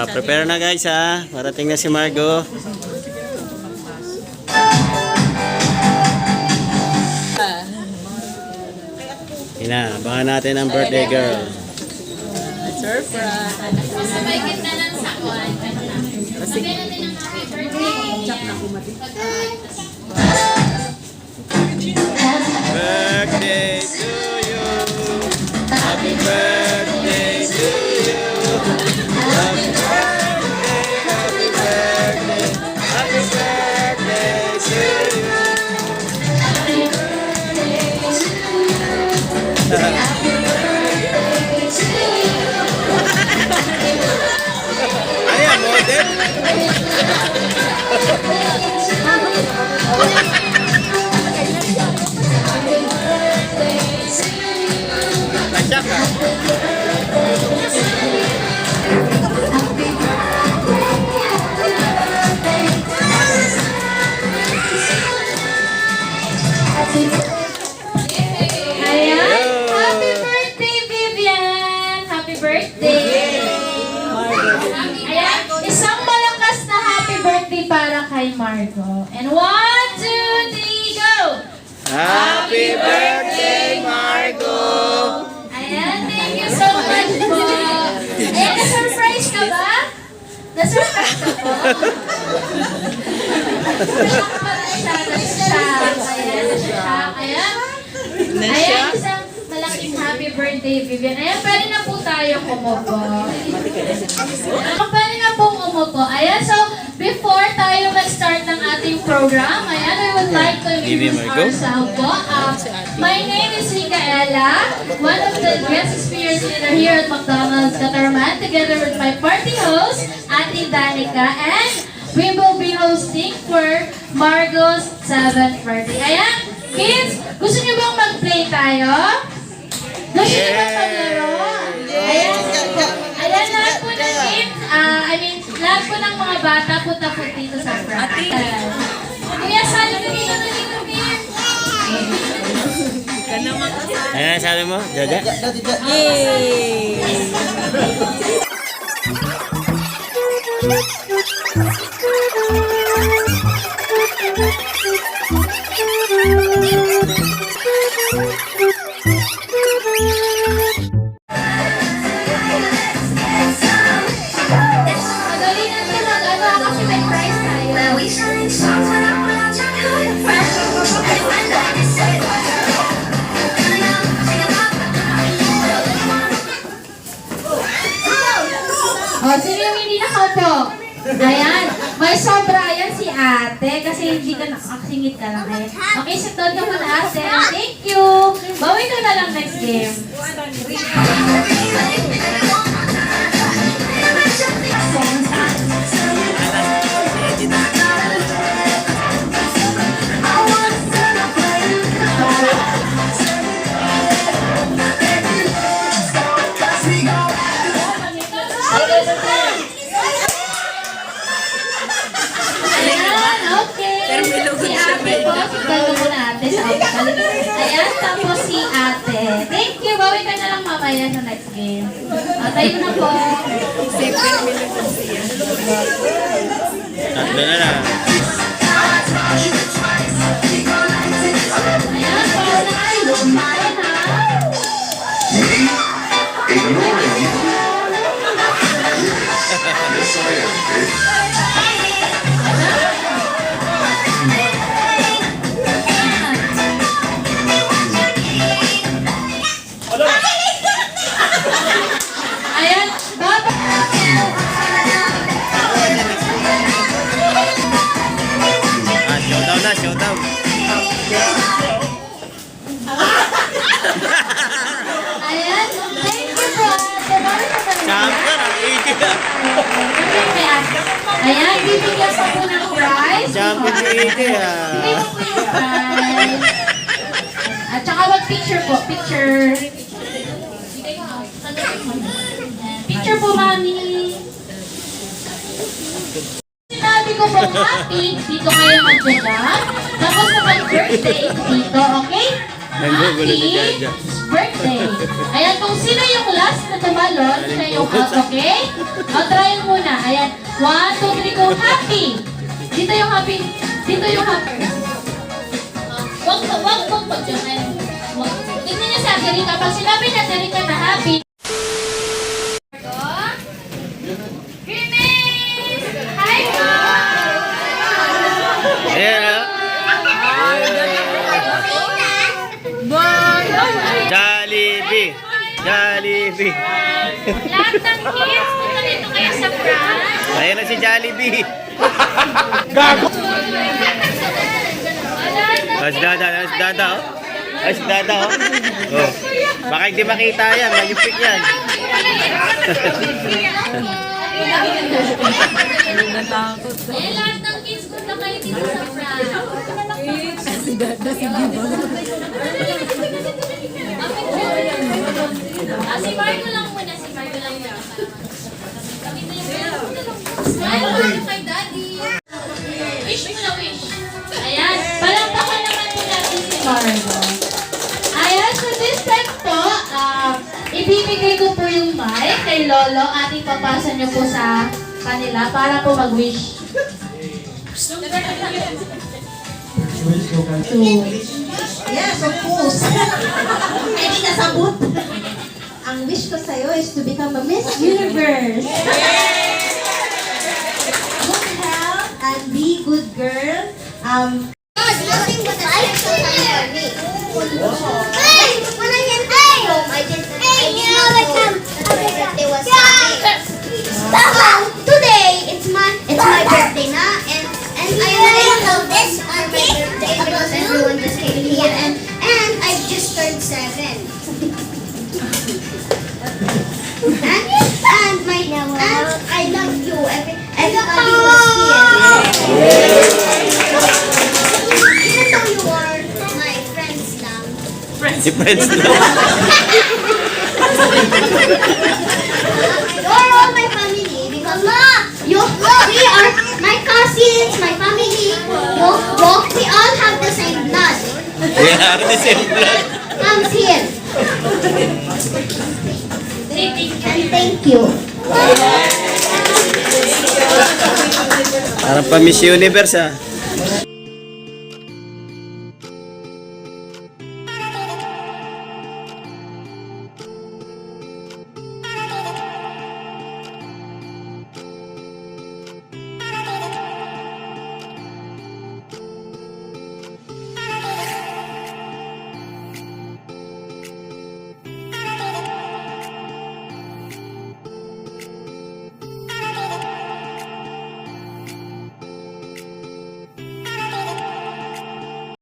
Prepare na guys ha. Parating na si Margo. Ina, abangan natin ang birthday girl. Surprise! Sabay kita ng sakwan. Sabihin natin ang happy birthday. Birthday to you. Happy birthday to you. Happy birthday, happy birthday, happy birthday to you. Ayan, model. Lanjak ka. Ayan. Happy birthday, Vivian! Happy birthday! Ayan. Isang malakas na happy birthday para kay Margo. And 1, 2, 3, go! Happy birthday, Margo! Ayan, thank you so much po. Ayan, na-surprise ka ba? Na-surprise ka po? Na-shock. Ayan, na-shock. Ayan. Ayan, isang malaking happy birthday, Vivian. Ayan, pwede na po tayo kumupo. Pwede na pong umupo. Ayan, so, before tayo mag-start ng ating program, ayan, I would like to introduce ourselves po. My name is Micaela, one of the guest experience leader here at McDonald's Catarman, together with my party host, Ate Danica, and we will be hosting for Margo's 7th birthday. Ayan, kids, gusto niyo bang mag-play tayo? Gusto niyo bang maglaro? Ayan, ayan, lahat po ng kids, lahat po ng mga bata, punta po dito sa front. Kuya, sali ka dito, dito, kids. Ayan, sabi mo, Dada? Yay! Madali natin mag-ano kasi may prize tayo. O, sino yung hindi nakaupo? Ayan, may sobra yan si ate kasi hindi ka nakasingit ka lang. Ayan. Okay, sit down ka muna ate. Thank you. Bawi ka na lang next game. Ayan, okay. Si ate po, sigalo mo na ate sa upal. Ayan, tapos si ate. Thank you. Bawi ka na lang mamaya sa next game. Tayo na po. Tatlo na lang. Ayan, po na. Ayan, baba. Showdown na, showdown. Ayan, thank you po. Bawi ka na lang. Champion, ang igil. Ayan, bibigyan ko po ng prize. Champion si igil ah. Bigay mo po yung prize. At saka mag-picture po. Picture. Picture po, mami. Sinabi ko po happy, dito kayo mag-jam. Tapos kapag birthday, dito, okay? Nagugulo si Jaja. birthday. Ayan, kung sino yung last na tumalon, siya yung out, okay? O, try muna. Ayan, 1, 2, 3, go. Happy! Dito yung happy. Dito yung happy. Wag yung ano. Tingnan niyo sa Derika. Pag sinabi na Derika na happy, Grimace! Hi, Ayan ah. Jollibee! Jollibee! Lahat ng kids, punta dito kayo sa France. Ayan na si Jollibee! Ah, si Dada, ah, si Dada, oh. Ah, si Dada, oh. Oh. Baka hindi makita yan, mayupik yan. Eh, lahat ng kids, punta kayo dito sa France. Si Dada, si Bibo. Si Marco lang muna, si Marco lang muna. Smile mo kay Daddy. Wish mo na wish. Ayan, palakpakan naman po natin si Marco. Ayan, so this time po, ibibigay ko po yung mic kay Lolo at ipapasa niyo po sa kanila para po mag-wish. Yes, of course. Hindi nasabot. Ang wish ko sa'yo is to become a Miss Universe. Good health and be good girl. Nothing but a special time for me. Hey! When I came home, I did not know that my birthday was today, it's my birthday now, and I already know this on my birthday because everyone just came here, and I just turned 7. And I love you. Everybody was here. Even though you are my friends now. Si Friends na. You're all my family because we are my cousins, my family. We all have the same blood. Yeah, the same blood. Comes here. And thank you. Parang pa Miss Universe ah.